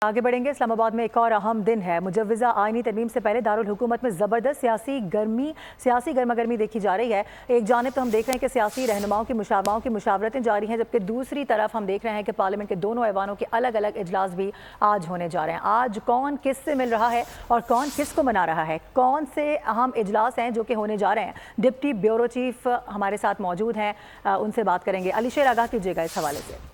आगे बढ़ेंगे। इस्लामाबाद में एक और अहम दिन है। मुजव्वज़ा आईनी तरमीम से पहले दारुल हुकूमत में ज़बरदस्त सियासी गर्मागर्मी देखी जा रही है। एक जानिब तो हम देख रहे हैं कि सियासी रहनुमाओं की मुशावरतें जारी हैं, जबकि दूसरी तरफ हम देख रहे हैं कि पार्लियामेंट के दोनों ऐवानों के अलग अलग इजलास भी आज होने जा रहे हैं। आज कौन किस से मिल रहा है और कौन किस को मना रहा है, कौन से अहम इजलास हैं जो कि होने जा रहे हैं, डिप्टी ब्यूरो चीफ हमारे साथ मौजूद हैं, उनसे बात करेंगे। अली शेर आगाह कीजिएगा इस हवाले से।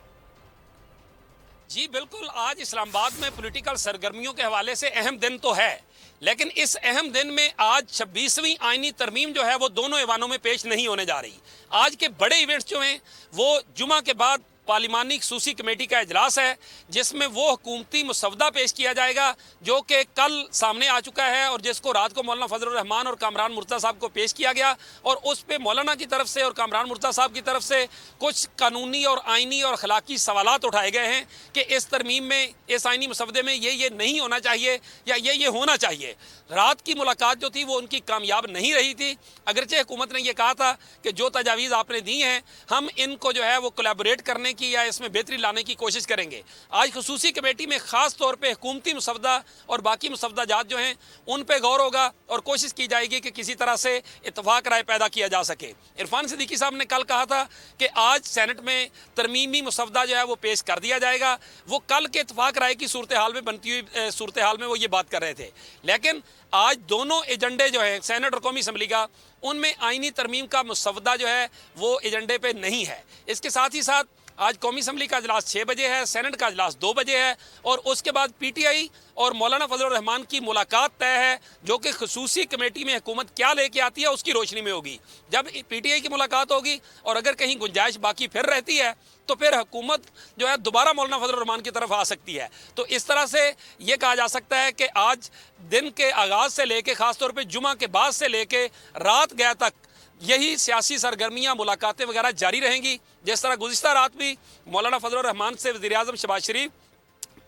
जी बिल्कुल, आज इस्लामाबाद में पॉलिटिकल सरगर्मियों के हवाले से अहम दिन तो है, लेकिन इस अहम दिन में आज 26वीं आईनी तरमीम जो है वो दोनों ऐवानों में पेश नहीं होने जा रही। आज के बड़े इवेंट्स जो हैं वो जुमा के बाद पार्लिमानी खसूसी कमेटी का इजलास है, जिसमें वो हुकूमती मुसवदा पेश किया जाएगा जो कि कल सामने आ चुका है और जिसको रात को मौलाना फजल रहमान और कामरान मुर्तज़ा साहब को पेश किया गया। और उस पे मौलाना की तरफ से और कामरान मुर्तज़ा साहब की तरफ से कुछ कानूनी और आइनी और अखलाकी सवालात उठाए गए हैं कि इस तरमीम में, इस आइनी मुसवदे में ये नहीं होना चाहिए या ये होना चाहिए। रात की मुलाकात जो थी वो उनकी कामयाब नहीं रही थी, अगरचे हुकूमत ने यह कहा था कि जो तजावीज़ आपने दी हैं हम इनको जो है वो कोलैबोरेट करने की या इसमें बेहतरी लाने की कोशिश करेंगे। आज खसूसी कमेटी में ख़ास तौर पे हुकूमती मुसवदा और बाकी मुसवदा जात जो हैं उन पे गौर होगा और कोशिश की जाएगी कि किसी तरह से इत्तफाक राय पैदा किया जा सके। इरफान सिद्दीकी साहब ने कल कहा था कि आज सेनेट में तरमीमी मुसवदा जो है वो पेश कर दिया जाएगा। वो कल के इत्तफाक राय की सूरत हाल में बनती हुई सूरत हाल में वो ये बात कर रहे थे, लेकिन आज दोनों एजेंडे जो हैं सेनेट और कौमी असम्बली का, उनमें आइनी तरमीम का मुसवदा जो है वो एजेंडे पे नहीं है। इसके साथ ही साथ आज कौमी असम्बली का इजलास 6 बजे है, सेनेट का इजलास 2 बजे है और उसके बाद पीटीआई और मौलाना फजल रहमान की मुलाकात तय है, जो कि खसूसी कमेटी में हुकूमत क्या लेके आती है उसकी रोशनी में होगी। जब पीटीआई की मुलाकात होगी और अगर कहीं गुंजाइश बाकी फिर रहती है तो फिर हुकूमत जो है दोबारा मौलाना फजल रहमान की तरफ आ सकती है। तो इस तरह से ये कहा जा सकता है कि आज दिन के आगाज़ से लेके ख़ासतौर पर जुमा के बाद से लेके रात गया तक यही सियासी सरगर्मियाँ, मुलाकातें वगैरह जारी रहेंगी। जिस तरह गुज़िश्ता रात भी मौलाना फजल रहमान से वज़ीर आज़म शहबाज शरीफ,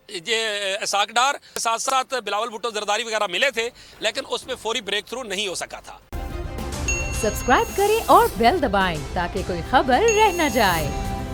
ये इसाक डार, साथ साथ बिलावल भुट्टो जरदारी वगैरह मिले थे, लेकिन उस पर फौरी ब्रेक थ्रू नहीं हो सका था। सब्सक्राइब करें और बेल दबाएं ताकि कोई खबर रह न जाए।